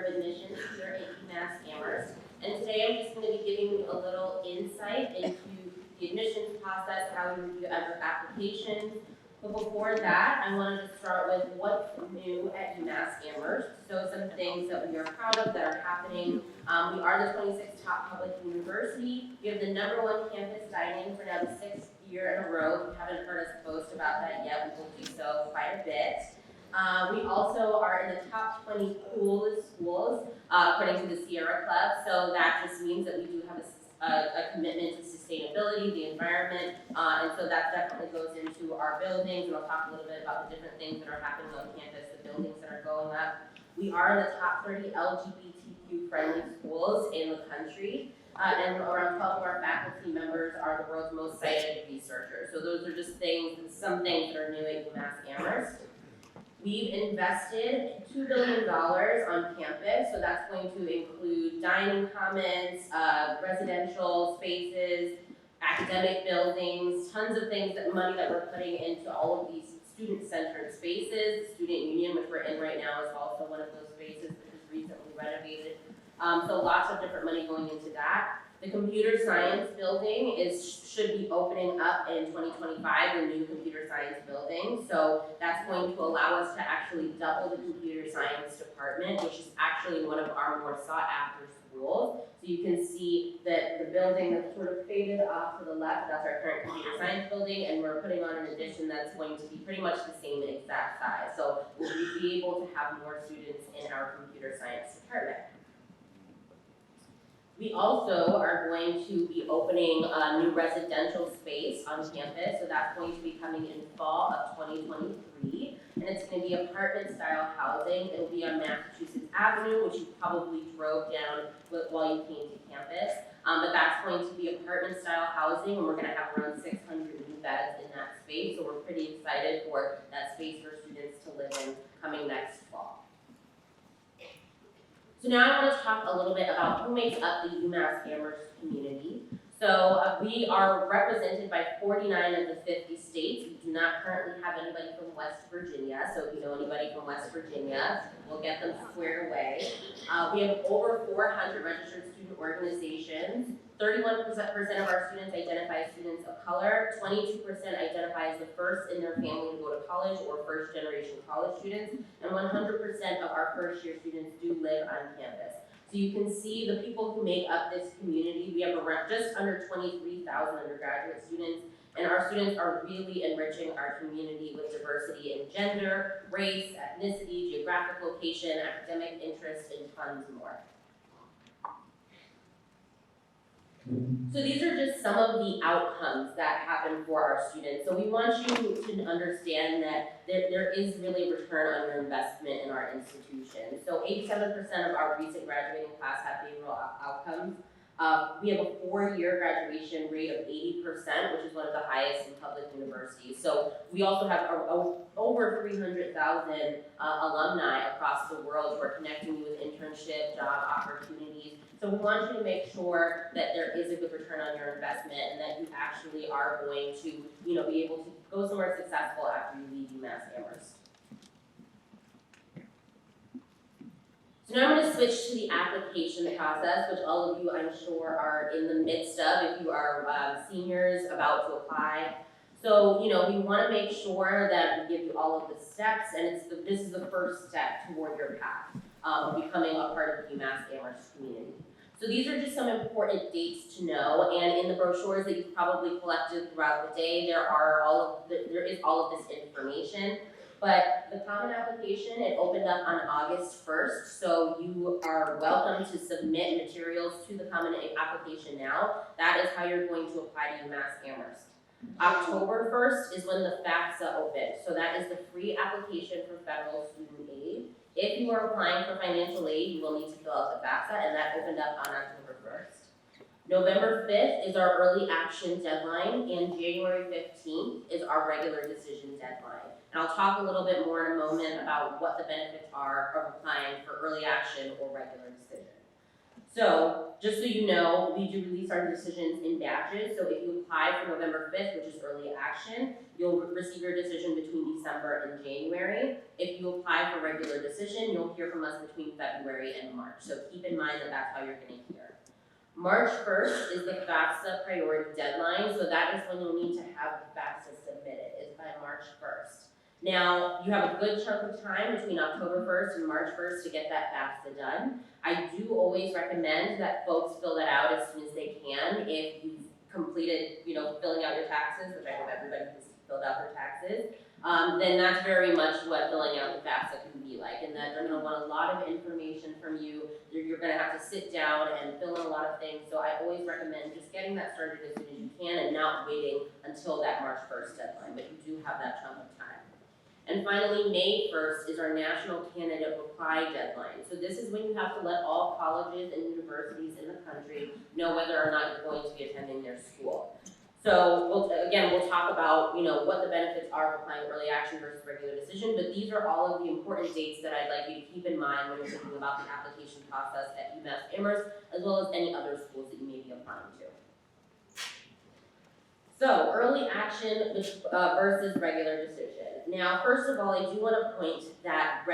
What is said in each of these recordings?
Director of Admissions here at UMass Amherst. And today I'm just going to be giving you a little insight into the admissions process, how we review applications. But before that, I wanted to start with what's new at UMass Amherst. So some things that we are proud of that are happening. We are the 26th top public university. We have the #1 campus dining for now the 6th year in a row. If you haven't heard us boast about that yet, we will do so quite a bit. We also are in the top 20 coolest schools, according to the Sierra Club. So that just means that we do have a commitment to sustainability, the environment, and so that definitely goes into our buildings, and I'll talk a little bit about the different things that are happening on campus, the buildings that are going up. We are in the top 30 LGBTQ friendly schools in the country, and around 12 of our faculty members are the world's most cited researchers. So those are just some things that are new at UMass Amherst. We've invested $2 billion on campus, so that's going to include dining commons, residential spaces, academic buildings, tons of things, money that we're putting into all of these student-centered spaces. The Student Union, which we're in right now, is also one of those spaces that was recently renovated. So lots of different money going into that. The computer science building should be opening up in 2025, the new computer science building. So that's going to allow us to actually double the computer science department, which is actually one of our more sought after schools. So you can see that the building that's sort of faded off to the left, that's our current computer science building, and we're putting on an addition that's going to be pretty much the same exact size. So we'll be able to have more students in our computer science department. We also are going to be opening a new residential space on campus, so that's going to be coming in fall of 2023, and it's going to be apartment-style housing. It'll be on Massachusetts Avenue, which you probably drove down while you came to campus, but that's going to be apartment-style housing, and we're going to have around 600 new beds in that space, so we're pretty excited for that space for students to live in coming next fall. So now I want to talk a little bit about who makes up the UMass Amherst community. So we are represented by 49 of the 50 states. We do not currently have anybody from West Virginia, so if you know anybody from West Virginia, we'll get them squared away. We have over 400 registered student organizations. 31% of our students identify as students of color, 22% identify as the first in their family to go to college or first generation college students, and 100% of our first year students do live on campus. So you can see the people who make up this community. We have around just under 23,000 undergraduate students, and our students are really enriching our community with diversity in gender, race, ethnicity, geographic location, academic interest, and tons more. So these are just some of the outcomes that happen for our students. So we want you to understand that there is really return on your investment in our institution. So 87% of our recent graduating class have behavioral outcomes. We have a 4-year graduation rate of 80%, which is one of the highest in public universities. So we also have over 300,000 alumni across the world who are connecting you with internship, job opportunities. So we want you to make sure that there is a good return on your investment and that you actually are going to, be able to go somewhere successful after you leave UMass Amherst. So now I'm going to switch to the application process, which all of you, I'm sure, are in the midst of if you are seniors about to apply. So, we want to make sure that we give you all of the steps, and this is the first step toward your path of becoming a part of the UMass Amherst community. So these are just some important dates to know, and in the brochures that you've probably collected throughout the day, there is all of this information. But the Common Application, it opened up on August 1st, so you are welcome to submit materials to the Common Application now. That is how you're going to apply to UMass Amherst. October 1st is when the FAFSA opened, so that is the free application for federal student aid. If you are applying for financial aid, you will need to fill out the FAFSA, and that opened up on October 1st. November 5th is our early action deadline, and January 15th is our regular decision deadline. And I'll talk a little bit more in a moment about what the benefits are of applying for early action or regular decision. So, just so you know, we do release our decisions in batches. So if you apply for November 5th, which is early action, you'll receive your decision between December and January. If you apply for regular decision, you'll hear from us between February and March. So keep in mind that that's how you're gonna hear. March 1st is the FAFSA priority deadline, so that is when you'll need to have the FAFSA submitted, is by March 1st. Now, you have a good chunk of time between October 1st and March 1st to get that FAFSA done. I do always recommend that folks fill that out as soon as they can. If you've completed, filling out your taxes, which I hope everybody has filled out their taxes, then that's very much what filling out the FAFSA can be like, and that they're gonna want a lot of information from you. You're gonna have to sit down and fill in a lot of things, so I always recommend just getting that started as soon as you can and not waiting until that March 1st deadline, but you do have that chunk of time. And finally, May 1st is our national candidate reply deadline. So this is when you have to let all colleges and universities in the country know whether or not you're going to be attending their school. So we'll talk about, what the benefits are of applying early action versus regular decision, but these are all of the important dates that I'd like you to keep in mind when you're thinking about the application process at UMass Amherst, as well as any other schools that you may be applying to. So, early action versus regular decision. Now, first of all, I do want to point that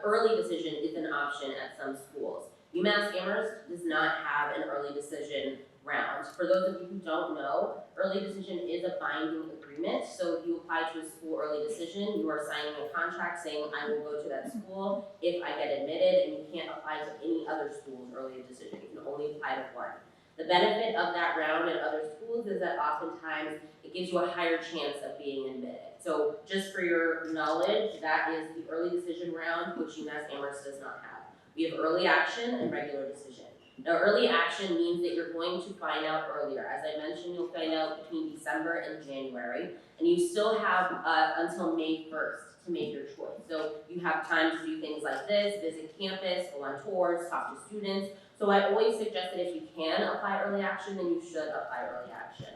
early decision is an option at some schools. UMass Amherst does not have an early decision round. For those of you who don't know, early decision is a binding agreement. So if you apply to a school early decision, you are signing a contract saying, I will go to that school if I get admitted, and you can't apply to any other school's early decision. You can only apply to one. The benefit of that round at other schools is that oftentimes it gives you a higher chance of being admitted. So just for your knowledge, that is the early decision round, which UMass Amherst does not have. We have early action and regular decision. Now, early action means that you're going to find out earlier. As I mentioned, you'll find out between December and January, and you still have until May 1st to make your choice. So you have time to do things like this, visit campus, go on tours, talk to students. So I always suggest that if you can apply early action, then you should apply early action.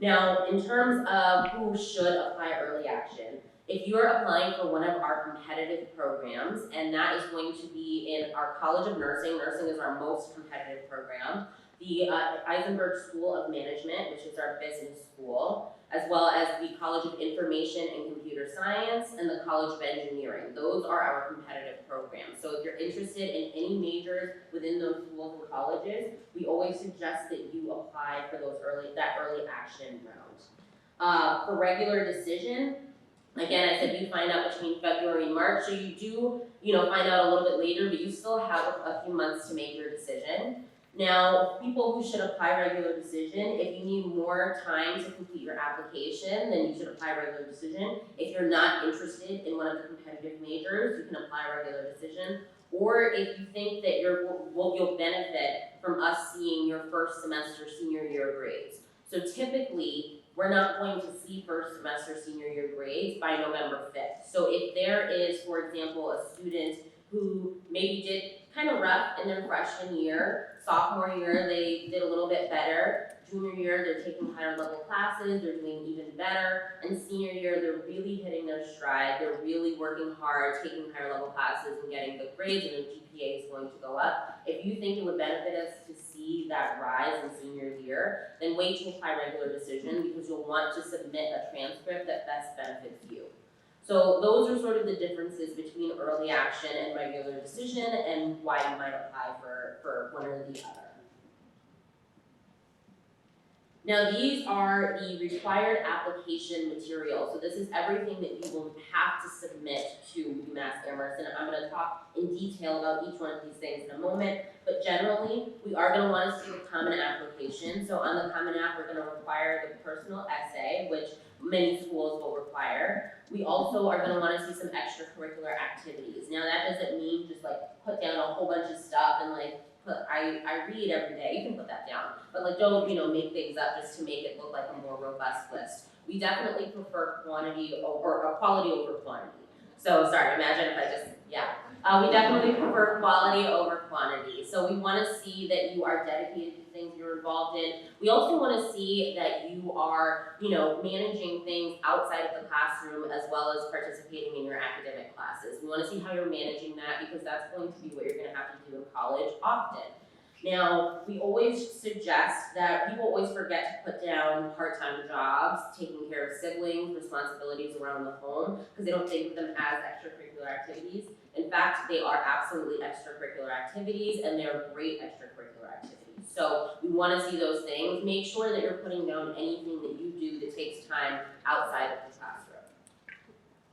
Now, in terms of who should apply early action, if you're applying for one of our competitive programs, and that is going to be in our College of Nursing, nursing is our most competitive program, the ISENBERG School of Management, which is our business school, as well as the College of Information and Computer Science, and the College of Engineering. Those are our competitive programs. So if you're interested in any majors within those schools and colleges, we always suggest that you apply for that early action round. For regular decision, again, I said you find out between February and March, so you do, find out a little bit later, but you still have a few months to make your decision. Now, people who should apply regular decision, if you need more time to complete your application, then you should apply regular decision. If you're not interested in one of the competitive majors, you can apply regular decision. Or if you think that you'll benefit from us seeing your first semester senior year grades. So typically, we're not going to see first semester senior year grades by November 5th. So if there is, for example, a student who maybe did kind of rough in their freshman year, sophomore year they did a little bit better, junior year they're taking higher level classes, they're doing even better, and senior year they're really hitting their stride, they're really working hard, taking higher level classes and getting good grades, and their GPA is going to go up. If you think it would benefit us to see that rise in senior year, then wait to apply regular decision, because you'll want to submit a transcript that best benefits you. So those are sort of the differences between early action and regular decision, and why you might apply for one or the other. Now these are the required application materials. So this is everything that you will have to submit to UMass Amherst, and I'm going to talk in detail about each one of these things in a moment. But generally, we are going to want to see the common application. So on the common app, we're going to require the personal essay, which many schools will require. We also are going to want to see some extracurricular activities. Now that doesn't mean just put down a whole bunch of stuff and I read every day. You can put that down, but don't make things up just to make it look like a more robust list. We definitely prefer quantity or quality over quantity. So sorry, imagine if I just we definitely prefer quality over quantity. So we want to see that you are dedicated to things you're involved in. We also want to see that you are, managing things outside of the classroom as well as participating in your academic classes. We want to see how you're managing that, because that's going to be what you're going to have to do in college often. Now, we always suggest that people always forget to put down part-time jobs, taking care of siblings, responsibilities around the home, because they don't think of them as extracurricular activities. In fact, they are absolutely extracurricular activities, and they're great extracurricular activities. So we want to see those things. Make sure that you're putting down anything that you do that takes time outside of the classroom.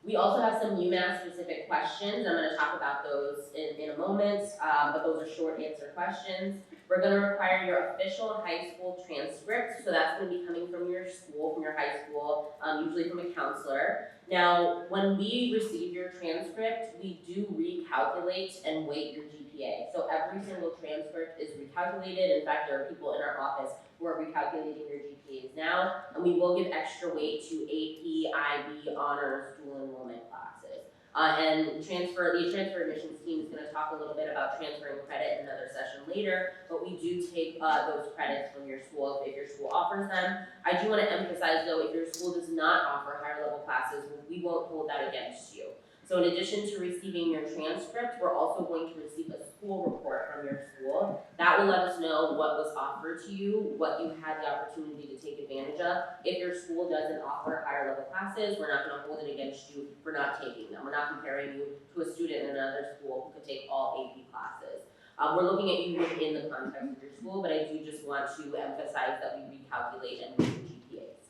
We also have some UMass specific questions. I'm going to talk about those in a moment, but those are short answer questions. We're going to require your official high school transcript, so that's going to be coming from your school, from your high school, usually from a counselor. Now, when we receive your transcript, we do recalculate and weight your GPA. So every single transcript is recalculated. In fact, there are people in our office who are recalculating your GPAs now, and we will give extra weight to AP, IB, honors, dual enrollment classes. And the transfer admissions team is going to talk a little bit about transferring credit in another session later, but we do take those credits from your school if your school offers them. I do want to emphasize though, if your school does not offer higher level classes, we won't hold that against you. So in addition to receiving your transcript, we're also going to receive a school report from your school. That will let us know what was offered to you, what you had the opportunity to take advantage of. If your school doesn't offer higher level classes, we're not going to hold it against you for not taking them. We're not comparing you to a student in another school who could take all AP classes. We're looking at you within the context of your school, but I do just want to emphasize that we recalculate and weight your GPAs.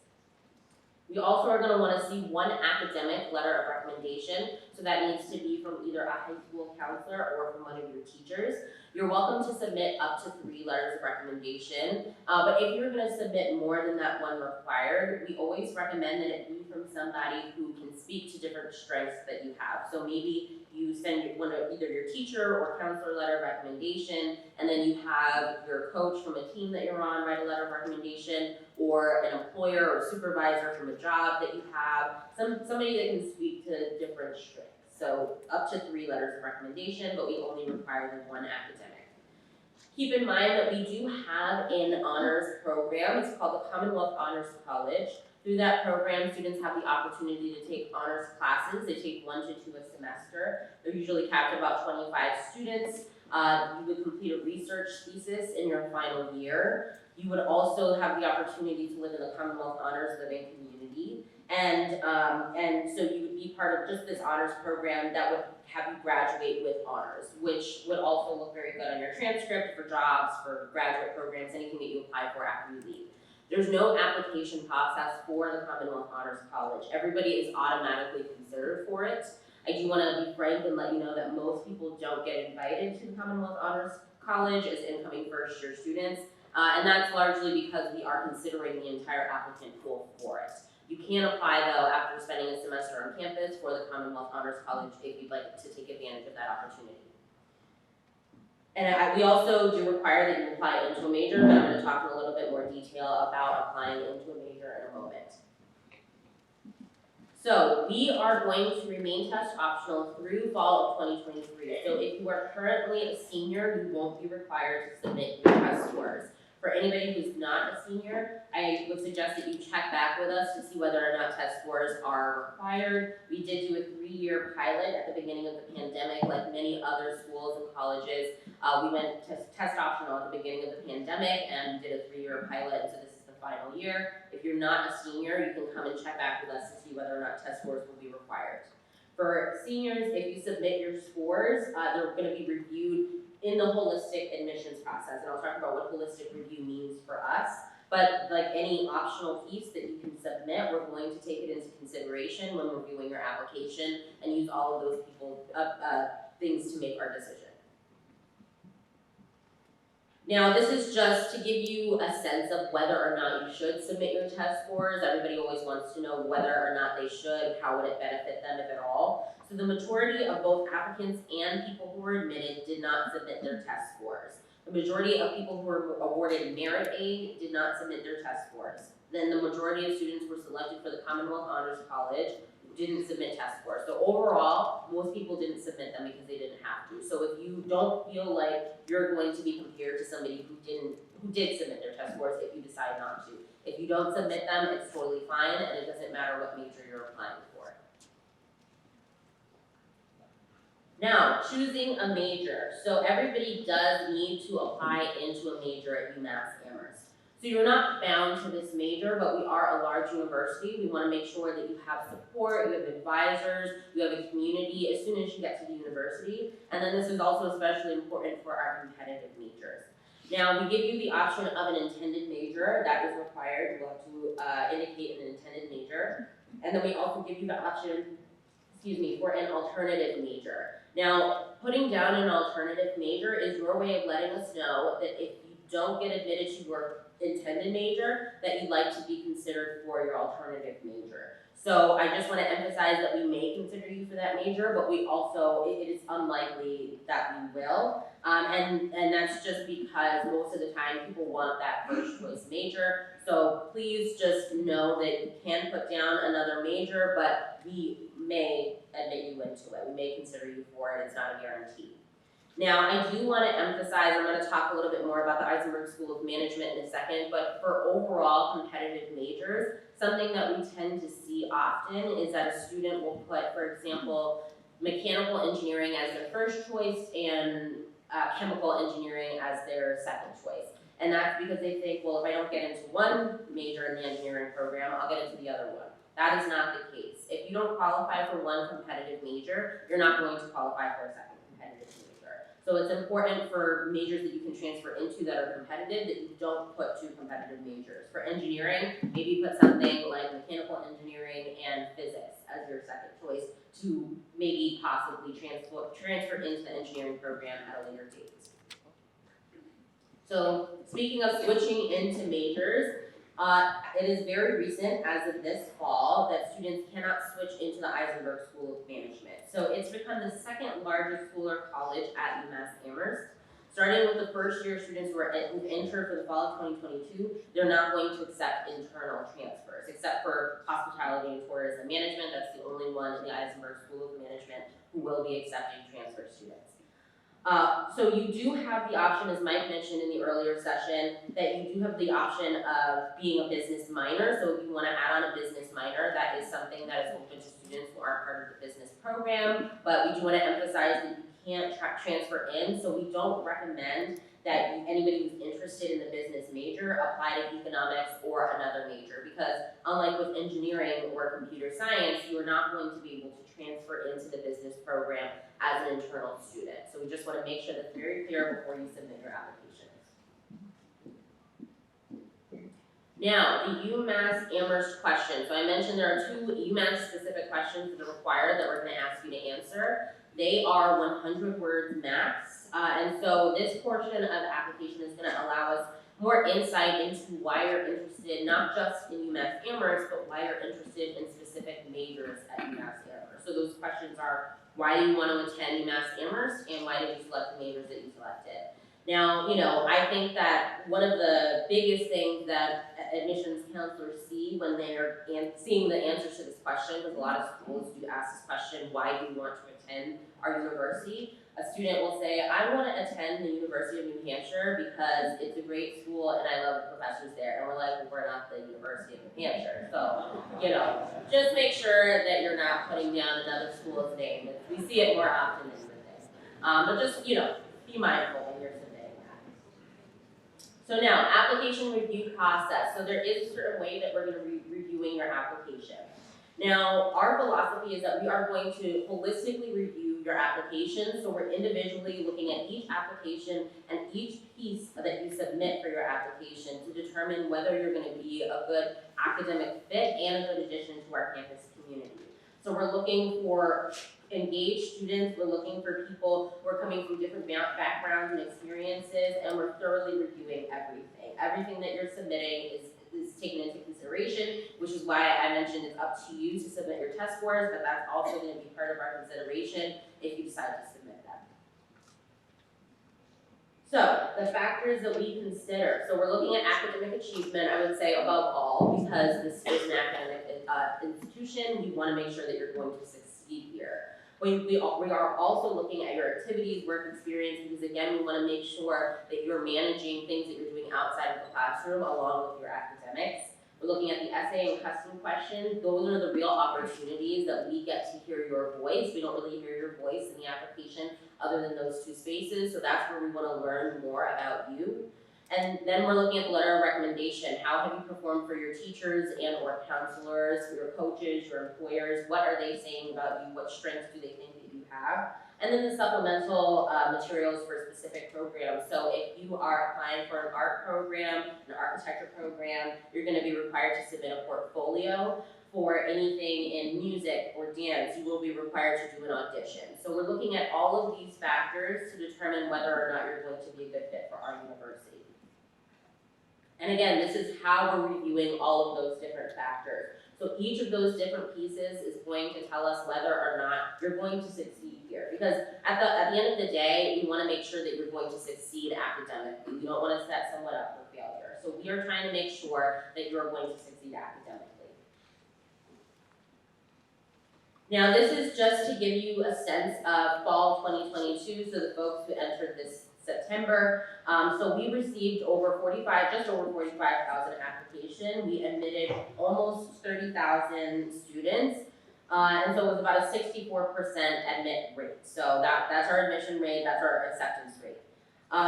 We also are going to want to see one academic letter of recommendation, so that needs to be from either a high school counselor or from one of your teachers. You're welcome to submit up to 3 letters of recommendation, but if you're going to submit more than that one required, we always recommend that it be from somebody who can speak to different strengths that you have. So maybe you send one of either your teacher or counselor letter of recommendation, and then you have your coach from a team that you're on write a letter of recommendation, or an employer or supervisor from a job that you have, somebody that can speak to different strengths. So up to 3 letters of recommendation, but we only require the 1 academic. Keep in mind that we do have an honors program. It's called the Commonwealth Honors College. Through that program, students have the opportunity to take honors classes. They take 1 to 2 a semester. They're usually capped at about 25 students. You would complete a research thesis in your final year. You would also have the opportunity to live in the Commonwealth Honors Living Community. And so you would be part of just this honors program that would have you graduate with honors, which would also look very good on your transcript for jobs, for graduate programs, anything that you apply for after you leave. There's no application process for the Commonwealth Honors College. Everybody is automatically considered for it. I do want to be frank and let you know that most people don't get invited to the Commonwealth Honors College as incoming first-year students. And that's largely because we are considering the entire applicant pool for it. You can apply though after spending a semester on campus for the Commonwealth Honors College if you'd like to take advantage of that opportunity. And we also do require that you apply into a major, but I'm going to talk in a little bit more detail about applying into a major in a moment. So we are going to remain test optional through fall of 2023. So if you are currently a senior, you won't be required to submit your test scores. For anybody who's not a senior, I would suggest that you check back with us to see whether or not test scores are required. We did do a 3-year pilot at the beginning of the pandemic, like many other schools and colleges. We went test optional at the beginning of the pandemic and did a 3-year pilot, so this is the final year. If you're not a senior, you can come and check back with us to see whether or not test scores will be required. For seniors, if you submit your scores, they're going to be reviewed in the holistic admissions process, and I'll talk about what holistic review means for us. But like any optional piece that you can submit, we're going to take it into consideration when reviewing your application and use all of those things to make our decision. Now, this is just to give you a sense of whether or not you should submit your test scores. Everybody always wants to know whether or not they should, how would it benefit them, if at all. So the majority of both applicants and people who were admitted did not submit their test scores. The majority of people who were awarded merit aid did not submit their test scores. Then the majority of students who were selected for the Commonwealth Honors College didn't submit test scores. So overall, most people didn't submit them because they didn't have to. So if you don't feel like you're going to be compared to somebody who did submit their test scores if you decide not to. If you don't submit them, it's totally fine, and it doesn't matter what major you're applying for. Now, choosing a major. So everybody does need to apply into a major at UMass Amherst. So you're not bound to this major, but we are a large university. We want to make sure that you have support, you have advisors, you have a community as soon as you get to the university. And then this is also especially important for our competitive majors. Now, we give you the option of an intended major. That is required. You'll have to indicate an intended major. And then we also give you the option, for an alternative major. Now, putting down an alternative major is your way of letting us know that if you don't get admitted to your intended major, that you'd like to be considered for your alternative major. So I just want to emphasize that we may consider you for that major, but we also, it is unlikely that we will. And that's just because most of the time people want that first choice major. So please just know that you can put down another major, but we may admit you into it. We may consider you for it. It's not a guarantee. Now, I do want to emphasize, I'm going to talk a little bit more about the ISENBERG School of Management in a second, but for overall competitive majors, something that we tend to see often is that a student will put, for example, mechanical engineering as their first choice and chemical engineering as their second choice. And that's because they think, well, if I don't get into one major in the engineering program, I'll get into the other one. That is not the case. If you don't qualify for one competitive major, you're not going to qualify for a second competitive major. So it's important for majors that you can transfer into that are competitive that you don't put two competitive majors. For engineering, maybe put something like mechanical engineering and physics as your second choice to maybe possibly transfer into the engineering program at a later date. So speaking of switching into majors, it is very recent, as of this fall, that students cannot switch into the ISENBERG School of Management. So it's become the second largest school or college at UMass Amherst. Starting with the first year students who've entered for the fall of 2022, they're not going to accept internal transfers, except for hospitality and tourism management. That's the only one in the ISENBERG School of Management who will be accepting transfer students. So you do have the option, as Mike mentioned in the earlier session, that you do have the option of being a business minor. So if you want to add on a business minor, that is something that is open to students who aren't part of the business program. But we do want to emphasize that you can't transfer in, so we don't recommend that anybody who's interested in the business major apply to economics or another major, because unlike with engineering or computer science, you are not going to be able to transfer into the business program as an internal student. So we just want to make sure that's very clear before you submit your applications. Now, the UMass Amherst question. So I mentioned there are two UMass specific questions that are required that we're going to ask you to answer. They are 100 words max. And so this portion of the application is going to allow us more insight into why you're interested, not just in UMass Amherst, but why you're interested in specific majors at UMass Amherst. So those questions are, why do you want to attend UMass Amherst, and why did you select the majors that you selected? Now, I think that one of the biggest things that admissions counselors see when they're seeing the answers to this question, because a lot of schools do ask this question, why do you want to attend our university? A student will say, I want to attend the University of New Hampshire because it's a great school and I love the professors there. And we're like, well, we're not the University of New Hampshire. So, just make sure that you're not putting down another school's name. We see it more often than you would think. But just, be mindful when you're submitting that. So now, application review process. So there is a certain way that we're going to be reviewing your application. Now, our philosophy is that we are going to holistically review your application. So we're individually looking at each application and each piece that you submit for your application to determine whether you're going to be a good academic fit and a good addition to our campus community. So we're looking for engaged students, we're looking for people who are coming from different backgrounds and experiences, and we're thoroughly reviewing everything. Everything that you're submitting is taken into consideration, which is why I mentioned it's up to you to submit your test scores, but that's also going to be part of our consideration if you decide to submit them. So, the factors that we consider. So we're looking at academic achievement, I would say above all, because this is an academic institution, we want to make sure that you're going to succeed here. We are also looking at your activities, work experience, because again, we want to make sure that you're managing things that you're doing outside of the classroom along with your academics. We're looking at the essay and custom questions. Those are the real opportunities that we get to hear your voice. We don't really hear your voice in the application other than those two spaces, so that's where we want to learn more about you. And then we're looking at the letter of recommendation. How have you performed for your teachers and or counselors, for your coaches, your employers? What are they saying about you? What strengths do they think that you have? And then the supplemental materials for specific programs. So if you are applying for an art program, an architecture program, you're going to be required to submit a portfolio. For anything in music or dance, you will be required to do an audition. So we're looking at all of these factors to determine whether or not you're going to be a good fit for our university. And again, this is how we're reviewing all of those different factors. So each of those different pieces is going to tell us whether or not you're going to succeed here. Because at the end of the day, we want to make sure that you're going to succeed academically. We don't want to set someone up for failure. So we are trying to make sure that you're going to succeed academically. Now this is just to give you a sense of fall 2022, so the folks who entered this September. So we received just over 45,000 applications. We admitted almost 30,000 students. And so it was about a 64% admit rate. So that's our admission rate, that's our acceptance rate.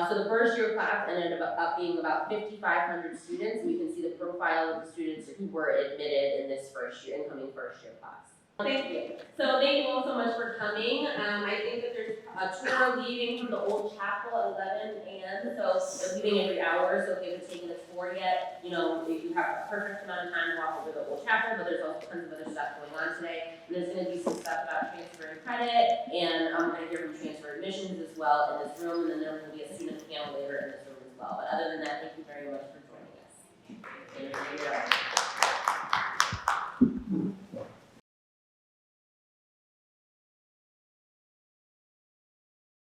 So the first year class ended up being about 5,500 students. We can see the profile of the students who were admitted in this incoming first year class. Thank you. So thank you all so much for coming. I think that there's a tour leaving from the old chapel at 11 a.m. So they're leaving every hour. So if you haven't taken a tour yet, you have a perfect amount of time to walk over the old chapel, but there's also tons of other stuff going on today. And there's going to be some stuff about transferring credit, and I'm going to hear from transfer admissions as well in this room, and then there will be a student campus